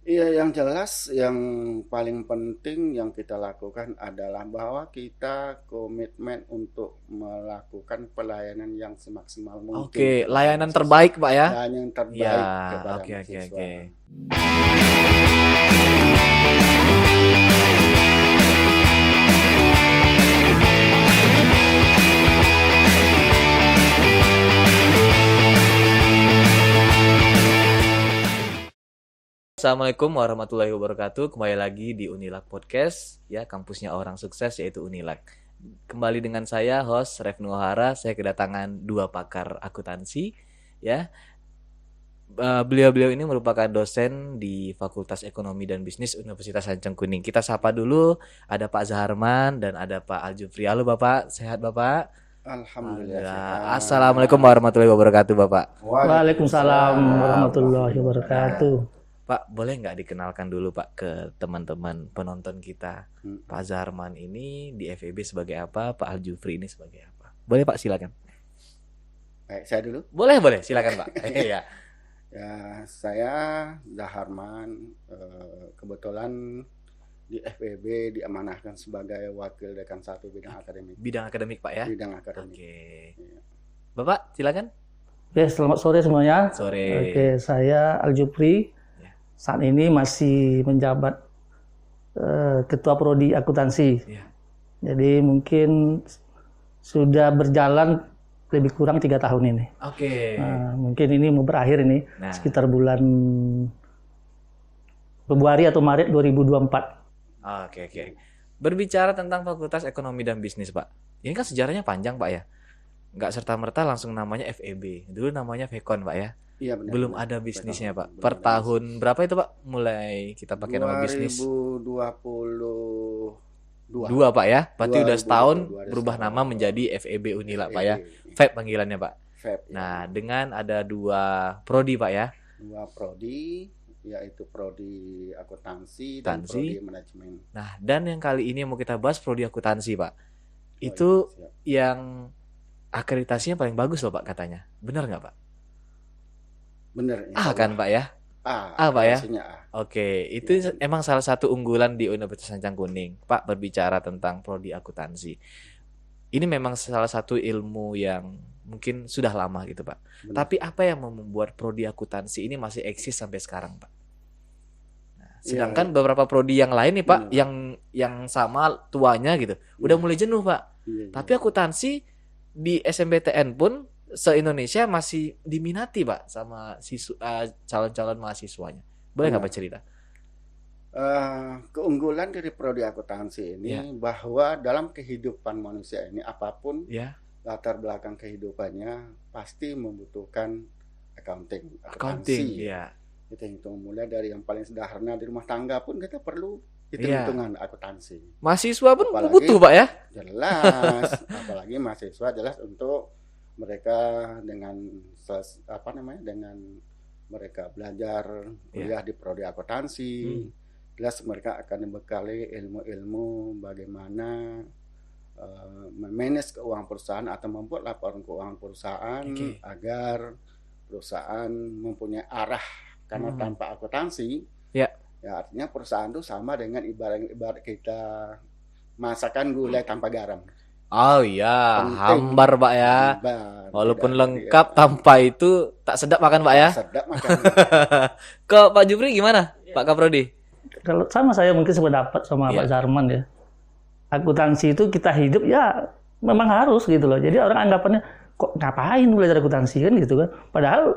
Iya, yang jelas yang paling penting yang kita lakukan adalah bahwa kita komitmen untuk melakukan pelayanan yang semaksimal mungkin Oke, kepada layanan mahasiswa terbaik Pak ya? dan yang Ya, terbaik kepada oke oke oke. mahasiswa. Assalamualaikum warahmatullahi wabarakatuh. Kembali lagi di Unilak Podcast, ya kampusnya orang sukses yaitu Unilak. Kembali dengan saya host Refnu Ohara. Saya kedatangan dua pakar akuntansi, ya. Beliau-beliau ini merupakan dosen di Fakultas Ekonomi dan Bisnis Universitas Sancang Kuning. Kita sapa dulu, ada Pak Zaharman dan ada Pak Aljufri. Halo Bapak, sehat Bapak? Alhamdulillah Alhamdulillah. Assalamualaikum sehat. warahmatullahi wabarakatuh Bapak. Waalaikumsalam Waalaikumsalam warahmatullahi warahmatullahi. wabarakatuh. Pak, boleh nggak dikenalkan dulu Pak ke teman-teman penonton kita? Hmm. Pak Zaharman ini di FEB sebagai apa? Pak Aljufri ini sebagai apa? Boleh Pak, silakan. Baik, saya dulu. Boleh, silakan Pak. Iya. Ya, saya Zaharman, kebetulan di FEB diamanahkan sebagai Wakil Dekan 1 Bidang Akademik. Bidang akademik Pak ya? Bidang akademik. Oke. Iya. Bapak, silakan. Oke, selamat sore semuanya. Sore. Oke, saya Aljufri. Ya. Saat ini masih menjabat Ketua Prodi Akuntansi. Ya. Jadi mungkin sudah berjalan lebih kurang 3 tahun ini. Oke. Mungkin ini mau berakhir ini Nah. sekitar bulan Februari atau Maret 2024. Oke. Berbicara tentang Fakultas Ekonomi dan Bisnis Pak. Ini kan sejarahnya panjang Pak ya. Nggak serta-merta langsung namanya FEB. Dulu namanya Vekon Pak ya. Iya, benar. Belum benar. ada bisnisnya Betul, Pak. belum Per ada tahun berapa itu Pak mulai kita pakai nama bisnis? 2022. Dua Pak ya. Berarti udah 2022, setahun ada berubah setahun. nama menjadi FEB Unila Pak ya. FEB. FEB panggilannya Pak. FEB, ya. Nah, dengan ada dua prodi Pak ya. Dua prodi, yaitu prodi akuntansi dan Akuntansi. prodi manajemen. Nah, dan yang kali ini mau kita bahas prodi akuntansi Pak. Oh, Itu iya, siap. yang akreditasinya paling bagus loh Pak katanya. Benar nggak Pak? Bener, Ah insya kan Allah. Pak ya? Ah, Pak ya? akreditasinya A. Oke, itu Iya. emang salah satu unggulan di Universitas Sancang Kuning. Pak, berbicara tentang prodi akuntansi. Ini memang salah satu ilmu yang mungkin sudah lama gitu, Pak. Benar. Tapi apa yang membuat prodi akuntansi ini masih eksis sampai sekarang, Pak? Nah, sedangkan beberapa prodi yang lain nih, Pak, Iya. yang sama tuanya gitu, udah Iya. mulai jenuh, Pak. Iya, Tapi iya. akuntansi di SMPTN pun se-Indonesia masih diminati, Pak, sama calon-calon mahasiswanya. Boleh nggak Benar. Pak cerita? Keunggulan dari prodi akuntansi ini Ya. bahwa dalam kehidupan manusia ini apapun Ya, latar belakang kehidupannya pasti membutuhkan accounting, accounting, akuntansi. ya. Kita hitung mulai dari yang paling sederhana di rumah tangga pun kita perlu Iya. hitung-hitungan akuntansi. Mahasiswa pun Apalagi- butuh, Pak ya? Jelas, apalagi mahasiswa jelas untuk mereka dengan dengan mereka belajar kuliah di prodi akuntansi, jelas mereka akan dibekali ilmu-ilmu bagaimana memanage keuangan perusahaan atau membuat laporan keuangan perusahaan Oke. agar perusahaan mempunyai arah. Karena tanpa akuntansi, Ya. ya artinya perusahaan itu sama dengan ibarat kita masakan gulai tanpa garam. Oh iya, Penting. hambar Pak ya. Hambar. Walaupun Tidak, lengkap tidak. tanpa itu tak sedap makan Pak ya. Sedap makan. Ke Pak Jufri gimana? Pak Kaprodi? Kalau sama saya mungkin sependapat sama Iya. Pak Zaharman ya. Akuntansi itu kita hidup ya memang harus gitu loh. Jadi orang anggapannya kok ngapain belajar akuntansi kan gitu kan. Padahal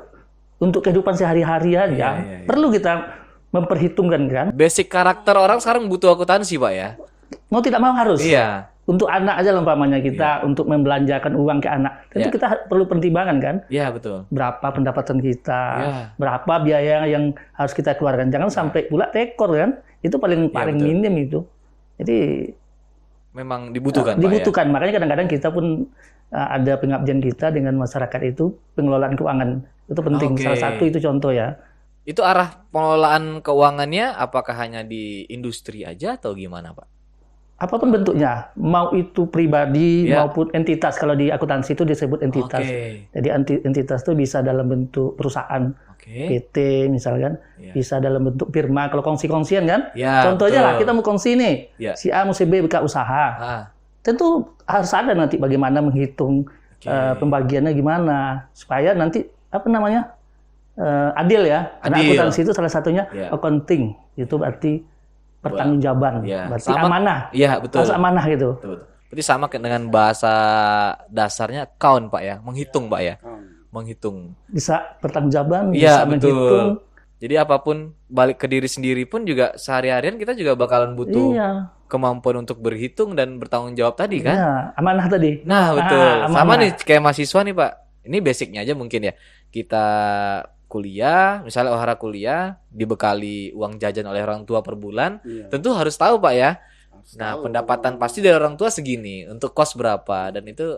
untuk kehidupan sehari-harian ya Iya. perlu kita memperhitungkan kan. Basic karakter orang sekarang butuh akuntansi Pak ya. Mau tidak mau harus. Iya. Untuk anak aja umpamanya kita untuk membelanjakan uang ke anak. Tentu Iya. kita perlu pertimbangan kan. Iya betul. Berapa pendapatan kita, Iya. berapa biaya yang harus kita keluarkan. Jangan sampai pula tekor kan. Itu paling Iya, betul. minim itu. Jadi Memang dibutuhkan Pak ya. dibutuhkan. Makanya kadang-kadang kita pun ada pengabdian kita dengan masyarakat itu pengelolaan keuangan. Itu penting. Oke. Salah satu itu contoh ya. Itu arah pengelolaan keuangannya apakah hanya di industri aja atau gimana Pak? apapun bentuknya, mau itu pribadi Ya. maupun entitas. Kalau di akuntansi itu disebut entitas. Oke. Jadi entitas itu bisa dalam bentuk perusahaan, Oke. PT misalkan, Ya. bisa dalam bentuk firma. Kalau kongsi-kongsian kan, Ya, contohnya betul. lah kita mau kongsi nih, Ya. si A mau si B buka usaha. Ah, Tentu harus ada nanti bagaimana menghitung oke. pembagiannya gimana supaya nanti adil ya. Karena Adil. akuntansi itu salah satunya Ya. accounting, itu berarti pertanggungjawaban, Ya, berarti sama- amanah, Iya, betul. harus amanah gitu. Betul, betul. Berarti sama kayak dengan bahasa dasarnya count, Pak ya, menghitung, Pak ya, menghitung. Bisa pertanggungjawaban, Iya, bisa betul. menghitung. Jadi apapun balik ke diri sendiri pun juga sehari-harian kita juga bakalan butuh Iya, kemampuan untuk berhitung dan bertanggung jawab tadi kan? iya, amanah tadi. Nah, betul. amanah. Sama nih kayak mahasiswa nih, Pak. Ini basicnya aja mungkin ya. Kita kuliah, misalnya Ohara kuliah, dibekali uang jajan oleh orang tua per bulan, Iya. tentu harus tahu, Pak ya. Harus Nah, tahu. pendapatan pasti dari orang tua segini, untuk kos berapa, dan itu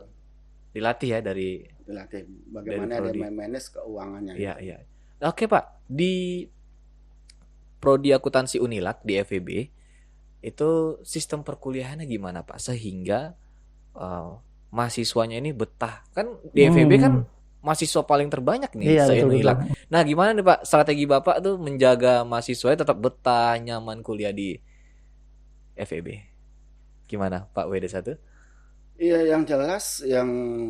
dilatih ya dari dilatih bagaimana Dari dia prodi. manage keuangannya. iya, iya. Oke, Pak. Di prodi akuntansi Unilak di FEB itu sistem perkuliahannya gimana, Pak? Sehingga mahasiswanya ini betah. Kan di FEB kan mahasiswa paling terbanyak nih Iya, betul, se-Unilak. betul. Nah, gimana nih, Pak, strategi Bapak tuh menjaga mahasiswanya tetap betah, nyaman kuliah di FEB? Gimana, Pak WD1? Iya, yang jelas yang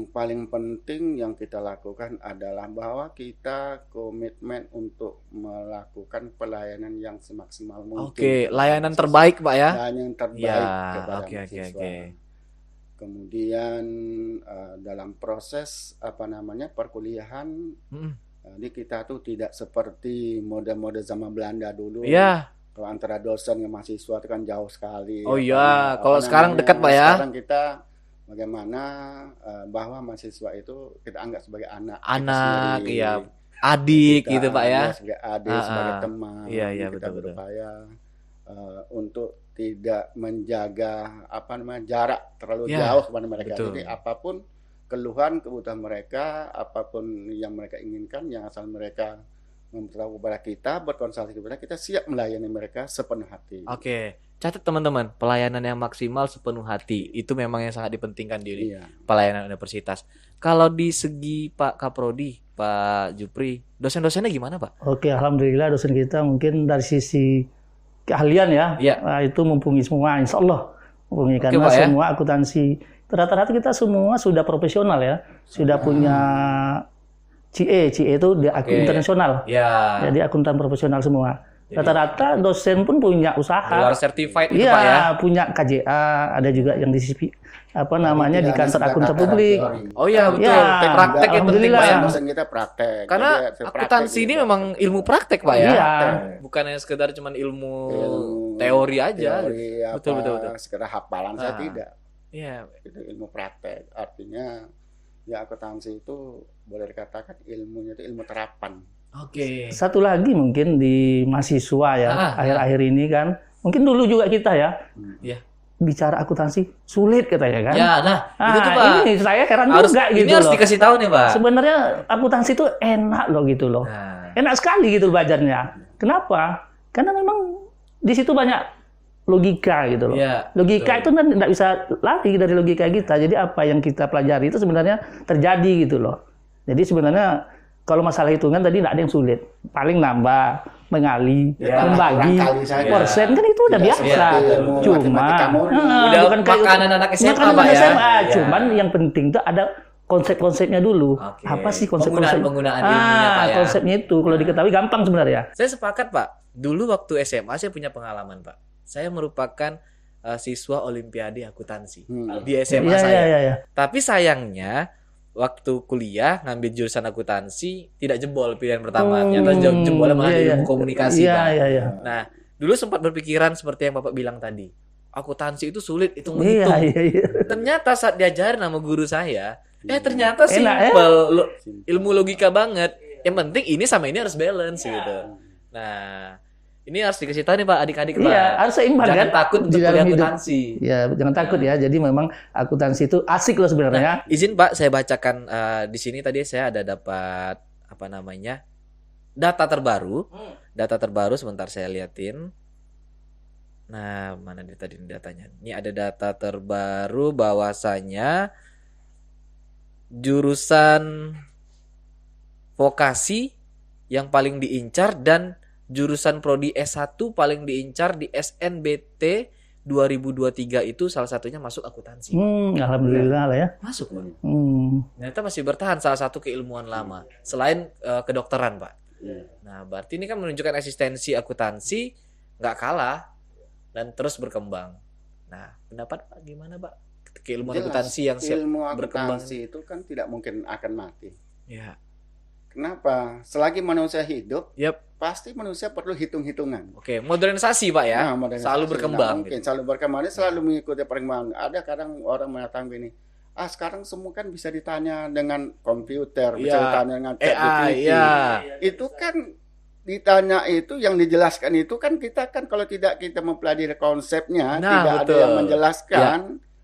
paling penting yang kita lakukan adalah bahwa kita komitmen untuk melakukan pelayanan yang semaksimal mungkin. Oke, kepada layanan mahasiswa. terbaik, Pak ya. Layanan yang terbaik Ya, kepada oke, oke, mahasiswa. oke. Kemudian dalam proses perkuliahan, Mm. jadi kita tuh tidak seperti mode-mode zaman Belanda dulu. Iya. Kalau antara dosen dan mahasiswa itu kan jauh sekali. Oh iya, kalau sekarang dekat, Pak ya. Sekarang kita bagaimana bahwa mahasiswa itu kita anggap sebagai anak kita Anak, sendiri. iya. Adik Kita gitu, Pak ya. anggap sebagai adik, Ah, sebagai ah. teman. Iya, iya, Kita betul, betul. berupaya untuk tidak menjaga jarak terlalu Ya, jauh kepada mereka. betul. Jadi apapun keluhan, kebutuhan mereka, apapun yang mereka inginkan, yang asal mereka memberitahu kepada kita, berkonsultasi kepada kita, siap melayani mereka sepenuh hati. Oke, catat teman-teman, pelayanan yang maksimal sepenuh hati itu memang yang sangat dipentingkan di Iya. pelayanan universitas. Kalau di segi Pak Kaprodi, Pak Jupri, dosen-dosennya gimana, Pak? Oke, alhamdulillah dosen kita mungkin dari sisi keahlian ya, Iya. itu mumpuni semua, insya Allah mumpuni. Oke, Karena Pak, ya. semua akuntansi rata-rata kita semua sudah profesional ya, sudah punya CA itu di Oke. internasional, Ya, jadi akuntan profesional semua. Jadi- Rata-rata dosen pun punya usaha, gelar certified itu, iya, Pak ya. punya KJA, ada juga yang di CP, di Tidak kantor hanya akuntan sekedar publik. teori. Oh iya, betul. Ya, Praktek yang penting, alhamdulillah. Pak ya. Dosen kita praktek. Karena Jadi, praktek akuntansi ini juga. memang ilmu praktek, Pak ya. Iya. Bukan hanya sekedar cuman ilmu Ilmu teori aja. teori Betul, betul, betul. sekedar hafalan saya Ah. tidak. Iya. Itu ilmu praktek. Artinya ya akuntansi itu boleh dikatakan ilmunya itu ilmu terapan. Oke. Satu lagi mungkin di mahasiswa ya, akhir-akhir ini kan, mungkin dulu juga kita ya, Iya. bicara akuntansi sulit katanya kan. Ya, nah, itu tuh, Pak. Ini saya heran Harus juga ini gitu harus loh. dikasih tahu nih, Pak. Sebenarnya akuntansi itu enak loh gitu loh. Nah, Enak sekali gitu belajarnya. Kenapa? Karena memang di situ banyak logika gitu loh. Iya, Logika betul. itu kan tidak bisa lari dari logika kita. Jadi apa yang kita pelajari itu sebenarnya terjadi gitu loh. Jadi sebenarnya kalau masalah hitungan tadi tidak ada yang sulit. Paling nambah, mengali, Ya, membagi, kurang kali saja. persen kan itu udah Tidak biasa. seperti ilmu Cuma matematika murni. Udah bukan kayak makanan anak SMA, makanan Pak, anak ya? SMA. Ya. Cuman yang penting tuh ada konsep-konsepnya dulu. Oke. Apa sih konsep-konsep? Penggunaan ilmunya, Pak, ya. Konsepnya itu kalau diketahui gampang sebenarnya. saya sepakat, Pak. Dulu waktu SMA saya punya pengalaman, Pak. Saya merupakan siswa Olimpiade akuntansi di SMA saya. Iya. Tapi sayangnya waktu kuliah ngambil jurusan akuntansi tidak jebol pilihan pertama. Ternyata jebolnya malah di ilmu komunikasi, Iya, Pak. iya. Nah, dulu sempat berpikiran seperti yang Bapak bilang tadi. Akuntansi itu sulit, itu Iya, menghitung. iya. Ternyata saat diajarin sama guru saya, ternyata Enak, ya? simpel, ilmu logika banget. Yang penting ini sama ini harus balance gitu. Nah, ini harus dikasih tahu nih, Pak, adik-adik, Pak. Iya, harus seimbang Jangan kan takut untuk di dalam kuliah hidup. akuntansi. Ya, jangan takut ya. Jadi memang akuntansi itu asik loh sebenarnya. Izin, Pak, saya bacakan di sini tadi saya ada dapat data terbaru. Data terbaru sebentar saya liatin. Nah, mana dia tadi datanya? Ini ada data terbaru bahwasanya jurusan vokasi yang paling diincar dan jurusan prodi S1 paling diincar di SNBT 2023 itu salah satunya masuk akuntansi. Alhamdulillah lah ya. Masuk, Pak. Hmm. Ternyata masih bertahan salah satu keilmuan lama selain kedokteran, Pak. Iya. Nah, berarti ini kan menunjukkan eksistensi akuntansi nggak kalah dan terus berkembang. Nah, pendapat Pak gimana, Pak? Keilmuan Jelas, akuntansi yang siap ilmu berkembang. akuntansi itu kan tidak mungkin akan mati. Ya. Kenapa? Selagi manusia hidup, Yap. pasti manusia perlu hitung-hitungan. Oke, modernisasi, Pak ya. Nah, modernisasi Selalu nggak berkembang. mungkin Gitu. selalu berkembang. Dia selalu mengikuti perkembangan. Ada kadang orang mengatakan begini, sekarang semua kan bisa ditanya dengan komputer, bisa Iya. ditanya dengan AI, ChatGPT. ya. Itu kan ditanya itu yang dijelaskan itu kan kita kan kalau tidak kita mempelajari konsepnya, Nah, tidak ada betul. yang menjelaskan,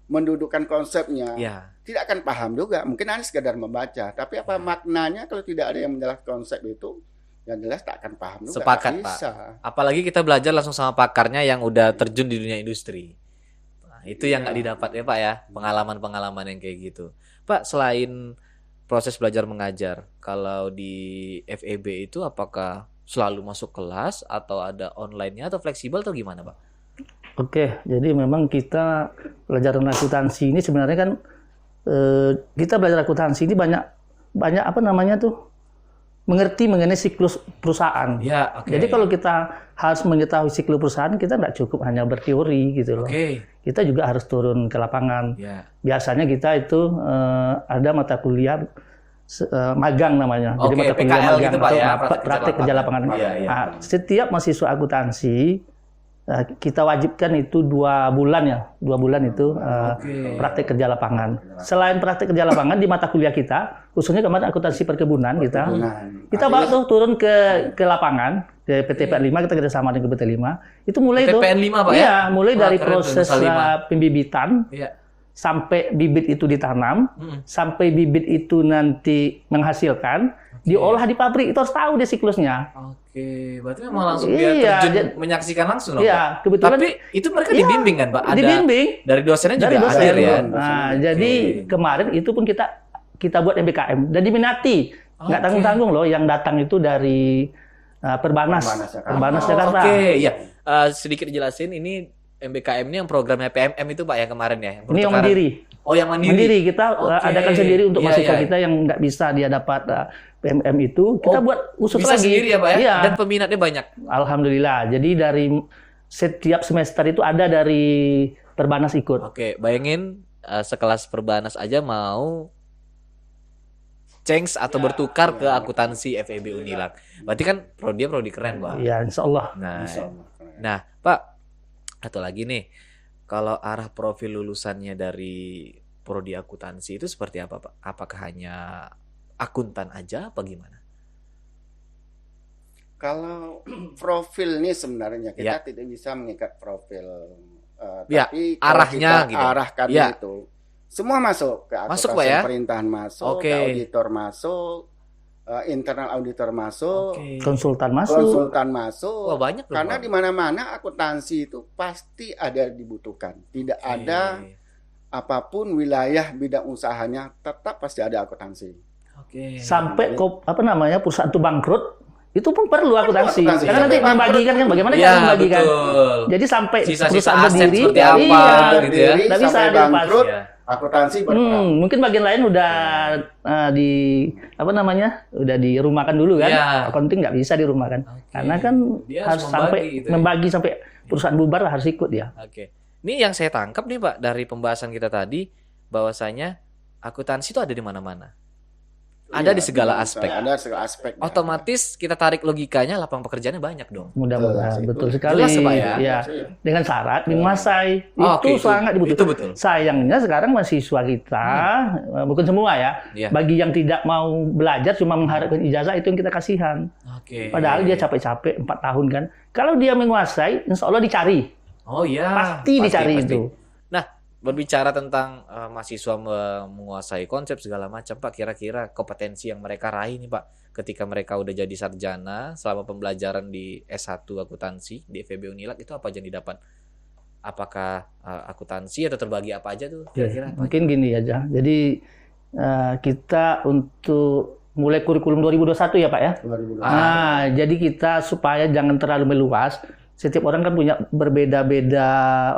mendudukkan konsepnya, Ya. tidak akan paham juga. Mungkin hanya sekedar membaca, tapi apa maknanya kalau tidak ada yang menjelaskan konsep itu, yang jelas tak akan paham juga. Sepakat, tak bisa. Apalagi kita belajar langsung sama pakarnya yang udah terjun di dunia industri. Nah, itu yang nggak didapat ya, Pak ya, pengalaman-pengalaman yang kayak gitu. Pak, selain proses belajar mengajar, kalau di FEB itu apakah selalu masuk kelas atau ada online-nya atau fleksibel atau gimana, Pak? Oke, jadi memang kita pelajaran akuntansi ini sebenarnya kan kita belajar akuntansi ini banyak apa namanya tuh mengerti mengenai siklus perusahaan. Ya, oke. Jadi kalau kita harus mengetahui siklus perusahaan, kita nggak cukup hanya berteori gitu loh. Oke. Kita juga harus turun ke lapangan. Ya. Biasanya kita itu ada mata kuliah magang namanya. Jadi Oke, mata kuliah PKL magang gitu, Pak, atau ya, praktek kerja lapangan. Iya, iya. Nah, setiap mahasiswa akuntansi kita wajibkan itu 2 bulan ya, 2 bulan itu praktek kerja lapangan. Selain praktek kerja lapangan di mata kuliah kita, khususnya kemarin akuntansi perkebunan kita bawa tuh turun ke lapangan ke PT PN5, kita kerjasama dengan PT 5 itu mulai PT tuh. PN 5, Pak ya? Iya, mulai Wah, dari keren tuh, proses Nusa 5. pembibitan Iya. sampai bibit itu ditanam, sampai bibit itu nanti menghasilkan, diolah di pabrik, itu harus tahu deh siklusnya. Oke, berarti memang langsung dia Iya, terjun menyaksikan langsung dong, Iya, Pak? kebetulan. Tapi itu mereka dibimbing kan, Pak? Ada Dibimbing. dari dosennya juga Dari dosen. hadir ya? Nah, jadi kemarin itu pun kita buat MBKM dan diminati. Nggak Oke. tanggung-tanggung loh, yang datang itu dari Perbanas Jakarta. Oke, ya. Sedikit dijelasin, ini MBKM ini yang programnya PMM itu, Pak, yang kemarin ya? Ini yang mandiri. Oh, yang mandiri? Mandiri, kita Oke. adakan sendiri untuk Iya, mahasiswa iya. kita yang nggak bisa dia dapat PMM itu, kita buat khusus bisa lagi. sendiri ya, Pak ya? Iya. Dan peminatnya banyak? Alhamdulillah. Jadi dari setiap semester itu ada dari Perbanas ikut. Oke, bayangin sekelas Perbanas aja mau change atau bertukar ke akuntansi FEB Unilag. Berarti kan prodi keren, Pak. Ya, insya Allah. Nah, Pak, atau lagi nih, kalau arah profil lulusannya dari prodi akuntansi itu seperti apa, Pak? Apakah hanya akuntan aja apa gimana? Kalau profil ini sebenarnya kita Ya. tidak bisa mengikat profil, Ya, tapi kalau arahnya kita gitu. arahkan Ya. itu semua masuk ke Masuk, akuntansi Pak, ya? pemerintahan masuk, Oke. ke auditor masuk, internal auditor masuk, Oke. Konsultan masuk. konsultan masuk. Wah, banyak loh, Karena Pak. di mana-mana akuntansi itu pasti ada dibutuhkan. Tidak Oke. ada apapun wilayah bidang usahanya tetap pasti ada akuntansi. Oke. Sampai apa namanya perusahaan itu bangkrut, itu pun perlu akuntansi. akuntansi. Karena nanti Sampai membagikan kan bagaimana Ya, cara membagikan. betul. Jadi sampai Sisa-sisa perusahaan aset berdiri, seperti apa iya, gitu ya. Berdiri nggak bisa sampai dilepas. bangkrut, Ya. akuntansi berperan. Mungkin bagian lain udah di apa namanya, udah dirumahkan dulu kan. Ya. Accounting nggak bisa dirumahkan. Oke. Karena kan Dia harus harus sampai membagi gitu ya. membagi sampai perusahaan bubar lah harus ikut dia. Oke. Ini yang saya tangkap nih, Pak, dari pembahasan kita tadi, bahwasanya akuntansi itu ada di mana-mana. Ada Iya, di segala bidang aspek. usaha, Ada segala aspek. Otomatis kita tarik logikanya, lapangan pekerjaannya banyak dong. Mudah-mudahan Jelas, betul itu. sekali. Jelas, Pak, ya? Ya. Dengan syarat menguasai Oh, itu oke, sangat dibutuhkan. itu betul. Sayangnya sekarang mahasiswa kita bukan semua ya. Iya. Bagi yang tidak mau belajar cuma mengharapkan ijazah itu yang kita kasihan. Oke. Padahal dia capek-capek 4 tahun kan. Kalau dia menguasai, insya Allah dicari. Oh iya. Pasti dicari pasti. itu. Nah, berbicara tentang mahasiswa menguasai konsep segala macam, Pak, kira-kira kompetensi yang mereka raih nih, Pak, ketika mereka udah jadi sarjana selama pembelajaran di S1 akuntansi di FEB Unilag itu apa aja yang didapat? apakah akuntansi atau terbagi apa aja tuh Ya, kira-kira? mungkin gini aja. Jadi kita untuk mulai kurikulum 2021 ya Pak ya. 2020. Nah, jadi kita supaya jangan terlalu meluas. Setiap orang kan punya berbeda-beda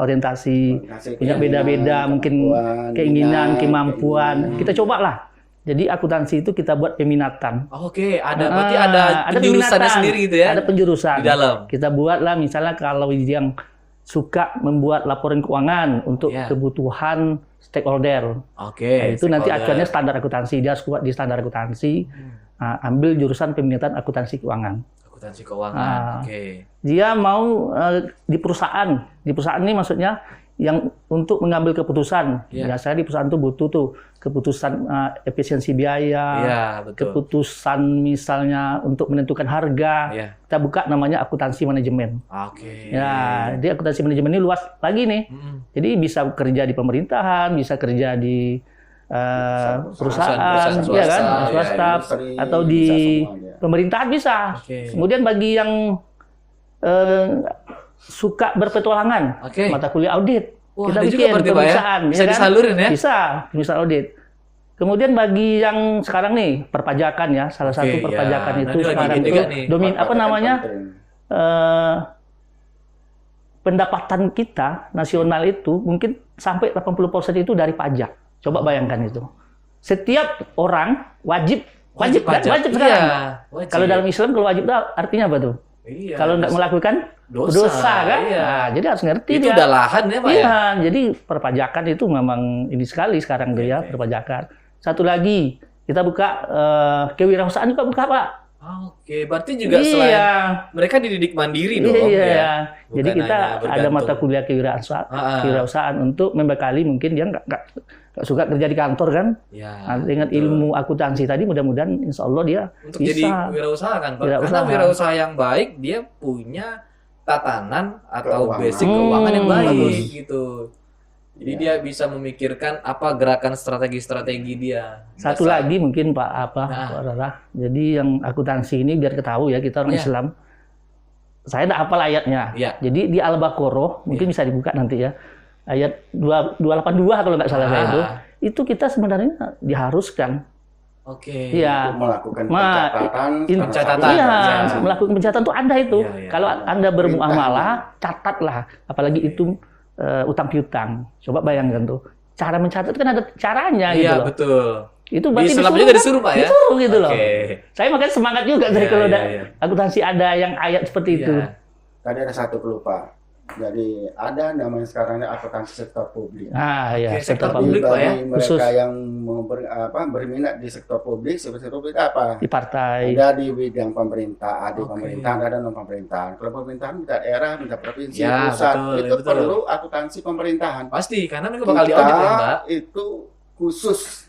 orientasi, punya beda-beda mungkin keinginan, kemampuan. Kita cobalah. Jadi akuntansi itu kita buat peminatan. Oke, berarti ada penjurusannya peminatan, sendiri gitu ya? Ada penjurusan. Di dalam. Kita buatlah misalnya kalau yang suka membuat laporan keuangan untuk kebutuhan stakeholder. Oke. Nah, itu nanti acuannya standar akuntansi. Dia harus kuat di standar akuntansi. Ambil jurusan peminatan akuntansi keuangan. Akuntansi keuangan. Oke. Dia mau di perusahaan. Di perusahaan ini maksudnya yang untuk mengambil keputusan. Biasanya di perusahaan itu butuh tuh keputusan efisiensi biaya, keputusan misalnya untuk menentukan harga. Kita buka namanya akuntansi manajemen. Oke. Ya, jadi akuntansi manajemen ini luas lagi nih. Jadi bisa kerja di pemerintahan, bisa kerja di perusahaan, ya kan, swasta, atau di pemerintahan bisa. Kemudian bagi yang suka berpetualangan, mata kuliah audit, kita bikin pemeriksaan, bisa ya kan? disalurin ya? Bisa, pemeriksaan audit. Kemudian bagi yang sekarang nih perpajakan ya, salah satu perpajakan itu sekarang itu pendapatan kita nasional itu mungkin sampai 80% itu dari pajak. Coba bayangkan itu. Setiap orang wajib sekarang. Wajib. Kalau dalam Islam kalau wajib itu artinya apa tuh? Kalau nggak melakukan dosa kan? Nah, jadi harus ngerti itu dia. Udah lahan ya Pak ya? Jadi perpajakan itu memang ini sekali sekarang tuh ya, perpajakan. Satu lagi, kita buka kewirausahaan juga buka Pak. Oke, berarti juga selain mereka dididik mandiri dong. Iya. Jadi kita ada mata kuliah kewirausahaan untuk membekali mungkin dia nggak suka kerja di kantor kan. Nah, dengan ilmu akuntansi tadi mudah-mudahan insya Allah dia untuk bisa jadi wirausaha kan Pak. Karena wirausaha yang baik dia punya tatanan atau basic keuangan yang baik gitu. Jadi dia bisa memikirkan apa gerakan strategi dia. Satu lagi mungkin Pak Pak Rara. Jadi yang akuntansi ini biar ketahui ya kita orang Islam. Saya tidak hafal ayatnya. Jadi di Al-Baqarah mungkin bisa dibuka nanti ya. Ayat 282 kalau nggak salah saya itu kita sebenarnya diharuskan. Iya. Melakukan pencatatan. Iya, melakukan pencatatan itu ada itu. Kalau Anda bermuamalah, catatlah. Apalagi itu utang piutang. Coba bayangkan tuh. Cara mencatat kan ada caranya gitu loh. Iya, betul. Itu berarti disuruh Pak ya? Disuruh gitu loh. Saya makanya semangat juga dari kalau akuntansi ada yang ayat seperti itu. Tadi ada satu lupa. Jadi ada namanya sekarang akuntansi sektor publik. Sektor publik Pak ya. Mereka yang berminat di sektor publik, sektor publik apa? Di partai. Ada di bidang pemerintah, ada di pemerintahan, ada non pemerintahan. Kalau pemerintahan minta daerah, minta provinsi, pusat, itu perlu akuntansi pemerintahan. Pasti, karena mereka bakal diaudit ya Mbak. Itu khusus.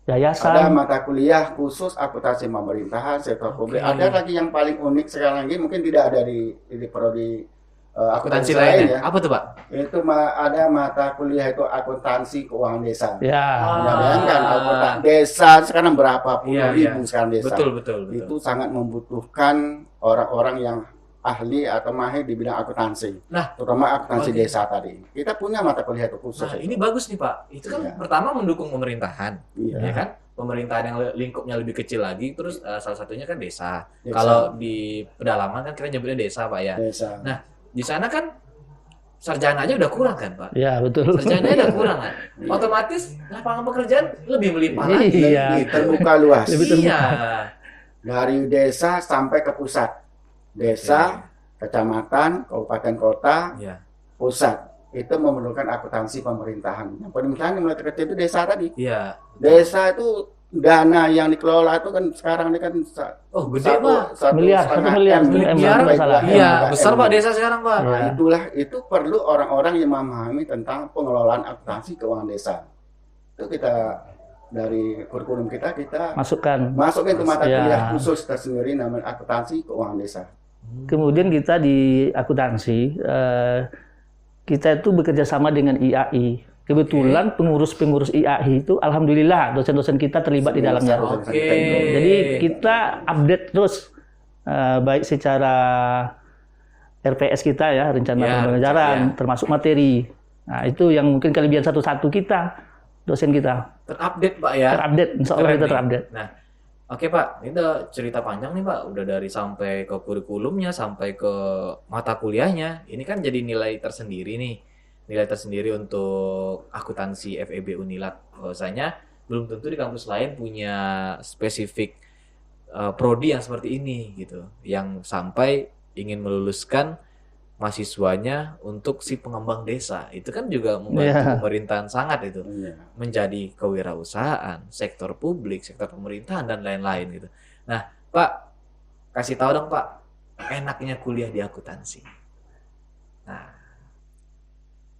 Yayasan. Ada mata kuliah khusus akuntansi pemerintahan, sektor publik. Ada lagi yang paling unik sekarang ini mungkin tidak ada di prodi akuntansi lain ya. Apa tuh Pak? Itu ada mata kuliah itu akuntansi keuangan desa. Bayangkan akuntansi desa sekarang berapa puluh ribu sekarang desa. Betul. Itu sangat membutuhkan orang-orang yang ahli atau mahir di bidang akuntansi. Nah, terutama akuntansi desa tadi. Kita punya mata kuliah itu khusus. Ini bagus nih Pak. Itu kan pertama mendukung pemerintahan, ya kan? Pemerintahan yang lingkupnya lebih kecil lagi, terus salah satunya kan desa. Kalau di pedalaman kan kita nyebutnya desa Pak ya. Desa. Nah, di sana kan sarjana aja udah kurang kan Pak? Iya betul. Sarjana udah kurang kan? Otomatis lapangan pekerjaan lebih melimpah lagi. Lebih terbuka luas. Iya. Dari desa sampai ke pusat. Desa, kecamatan, kabupaten kota, pusat. Itu memerlukan akuntansi pemerintahan. Yang pemerintahan yang mulai kecil itu desa tadi. Iya. Desa itu dana yang dikelola itu kan sekarang ini kan gede Pak. 1 miliar. Iya, besar Pak desa sekarang Pak. Nah, itu perlu orang-orang yang memahami tentang pengelolaan akuntansi keuangan desa. Itu kita dari kurikulum kita masukkan ke mata kuliah khusus tersendiri namanya akuntansi keuangan desa. Kemudian kita di akuntansi kita itu bekerja sama dengan IAI. Kebetulan pengurus-pengurus IAI itu alhamdulillah dosen-dosen kita terlibat di dalamnya. Jadi kita update terus baik secara RPS kita ya, rencana pembelajaran, termasuk materi. Nah, itu yang mungkin kelebihan satu-satu kita, dosen kita. Terupdate Pak ya? Terupdate, insya Allah kita terupdate. Nah, oke Pak, ini udah cerita panjang nih Pak, udah dari sampai ke kurikulumnya, sampai ke mata kuliahnya. Ini kan jadi nilai tersendiri nih, nilai tersendiri untuk akuntansi FEB Unilag. Bahwasanya belum tentu di kampus lain punya spesifik prodi yang seperti ini gitu, yang sampai ingin meluluskan mahasiswanya untuk si pengembang desa. Itu kan juga membantu pemerintahan sangat itu. Menjadi kewirausahaan, sektor publik, sektor pemerintahan dan lain-lain gitu. Nah, Pak, kasih tahu dong Pak, enaknya kuliah di akuntansi. Nah,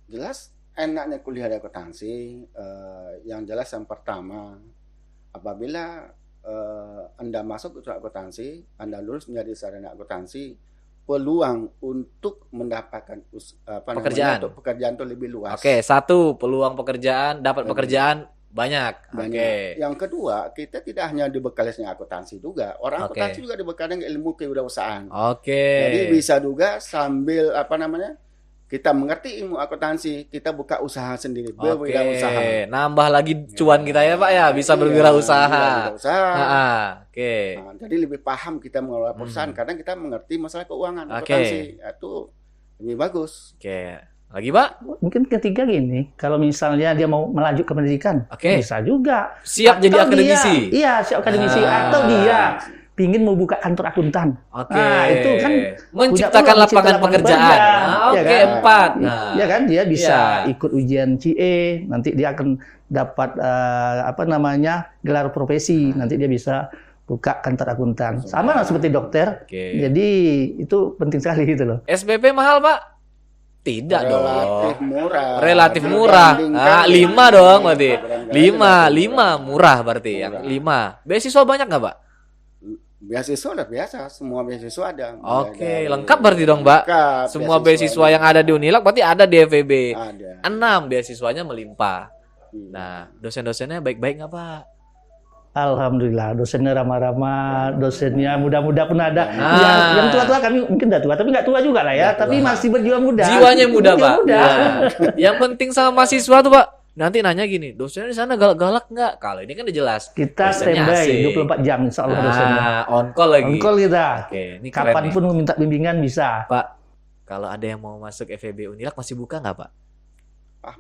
jelas enaknya kuliah di akuntansi, yang jelas yang pertama, apabila Anda masuk ke akuntansi, Anda lulus menjadi sarjana akuntansi, peluang untuk mendapatkan pekerjaan itu lebih luas. Oke, satu, peluang pekerjaan, dapat pekerjaan banyak. Oke. Yang kedua, kita tidak hanya dibekalisnya akuntansi juga. Orang akuntansi juga dibekali ilmu kewirausahaan. Oke. Jadi bisa juga sambil kita mengerti ilmu akuntansi, kita buka usaha sendiri, berwirausaha. Nambah lagi cuan kita ya Pak ya, bisa berwirausaha. Oke. Nah, jadi lebih paham kita mengelola perusahaan karena kita mengerti masalah keuangan akuntansi. Itu lebih bagus. Oke. Lagi Pak? Mungkin ketiga gini, kalau misalnya dia mau melanjut ke pendidikan, bisa juga. Siap jadi akademisi. Iya, siap akademisi. Atau dia pingin mau buka kantor akuntan. Nah, itu kan menciptakan lapangan pekerjaan. Oke, 4. Ya kan, dia bisa ikut ujian CE, nanti dia akan dapat gelar profesi, nanti dia bisa buka kantor akuntan. Sama seperti dokter. Jadi itu penting sekali gitu loh. SPP mahal, Pak? Tidak dong. Relatif murah. Relatif murah. 5 dong berarti. 5 murah berarti. Yang 5. Beasiswa banyak nggak, Pak? Beasiswa udah biasa, semua beasiswa ada. Oke, lengkap berarti dong, Mbak. Semua beasiswa yang ada di Unilag berarti ada di FEB. Ada. 6 beasiswanya melimpah. Nah, dosen-dosennya baik-baik nggak, Pak? Alhamdulillah, dosennya ramah-ramah, dosennya muda-muda pun ada. Yang tua-tua kami mungkin udah tua, tapi nggak tua juga lah ya. Tapi masih berjiwa muda. Jiwanya muda, Pak. Yang penting sama mahasiswa tuh, Pak. Nanti nanya gini, dosennya di sana galak-galak nggak? Kalau ini kan udah jelas. Kita standby 24 jam, insya Allah dosennya. On call lagi. On call kita. Oke, ini kapanpun minta bimbingan bisa. Pak, kalau ada yang mau masuk FEB Unilag masih buka nggak, Pak?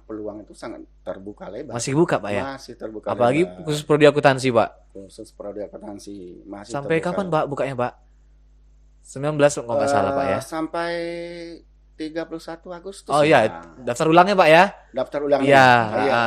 Peluang itu sangat terbuka lebar. Masih buka, Pak ya? Masih terbuka apalagi lebar. Khusus prodi akuntansi, Pak? Khusus prodi akuntansi masih sampai terbuka. Kapan, Pak, bukanya, Pak? 19 kalau nggak salah, Pak ya? Sampai 31 Agustus. Oh iya, daftar ulangnya, Pak ya? Daftar ulangnya. Iya.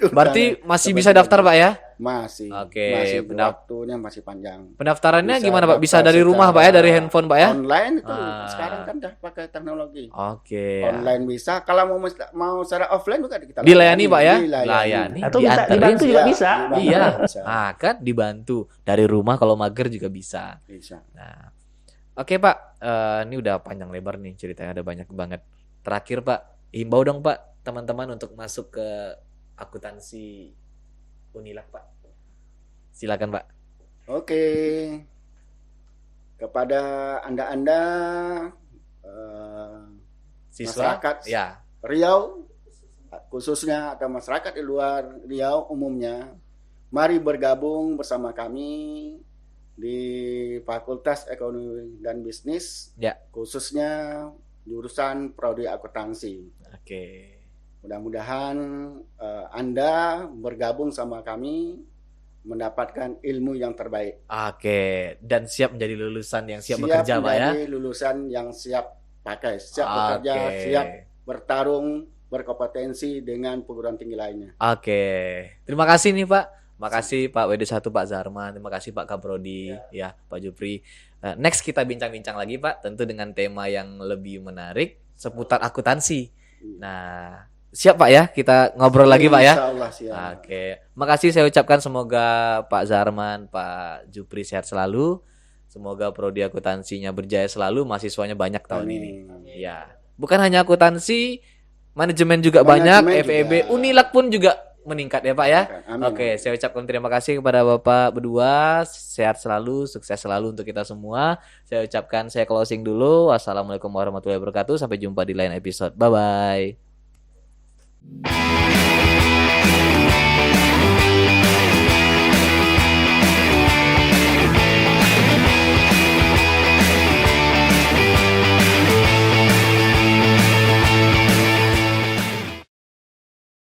Berarti masih bisa daftar, Pak ya? Masih. Oke. Masih waktunya masih panjang. Pendaftarannya gimana, Pak? Bisa dari rumah, Pak ya? Dari handphone, Pak ya? Online itu sekarang kan udah pakai teknologi. Oke. Online bisa. Kalau mau secara offline juga kita dilayani, Pak ya? Dilayani. Atau dibantu juga bisa. Iya. Nah, kan dibantu dari rumah, kalau mager juga bisa. Bisa. Nah. Oke, Pak, ini udah panjang lebar nih ceritanya, ada banyak banget. Terakhir, Pak, himbau dong, Pak, teman-teman untuk masuk ke akuntansi Unilag, Pak. Silakan, Pak. Oke. Kepada Anda siswa masyarakat Riau, khususnya atau masyarakat di luar Riau umumnya, mari bergabung bersama kami di Fakultas Ekonomi dan Bisnis, khususnya jurusan prodi akuntansi. Oke. Mudah-mudahan Anda bergabung sama kami mendapatkan ilmu yang terbaik. Oke. Dan siap menjadi lulusan yang siap bekerja, Pak ya? Siap menjadi lulusan yang siap pakai, siap bekerja, siap bertarung, berkompetensi dengan perguruan tinggi lainnya. Oke. Terima kasih nih, Pak. Makasih Pak WD1 Pak Zarman, terima kasih Pak Kaprodi, ya Pak Jupri. Next kita bincang-bincang lagi, Pak, tentu dengan tema yang lebih menarik seputar akuntansi. Nah, siap, Pak ya, kita ngobrol lagi, Pak ya. Insyaallah siap. Oke, makasih saya ucapkan, semoga Pak Zarman, Pak Jupri sehat selalu, semoga prodi akuntansinya berjaya selalu, mahasiswanya banyak tahun ini. Ya, bukan hanya akuntansi, manajemen juga banyak, FEB, Unilag pun juga meningkat ya Pak ya. Amin. Oke, saya ucapkan terima kasih kepada Bapak berdua. Sehat selalu, sukses selalu untuk kita semua. Saya ucapkan saya closing dulu. Wassalamualaikum warahmatullahi wabarakatuh. Sampai jumpa di lain episode. Bye bye.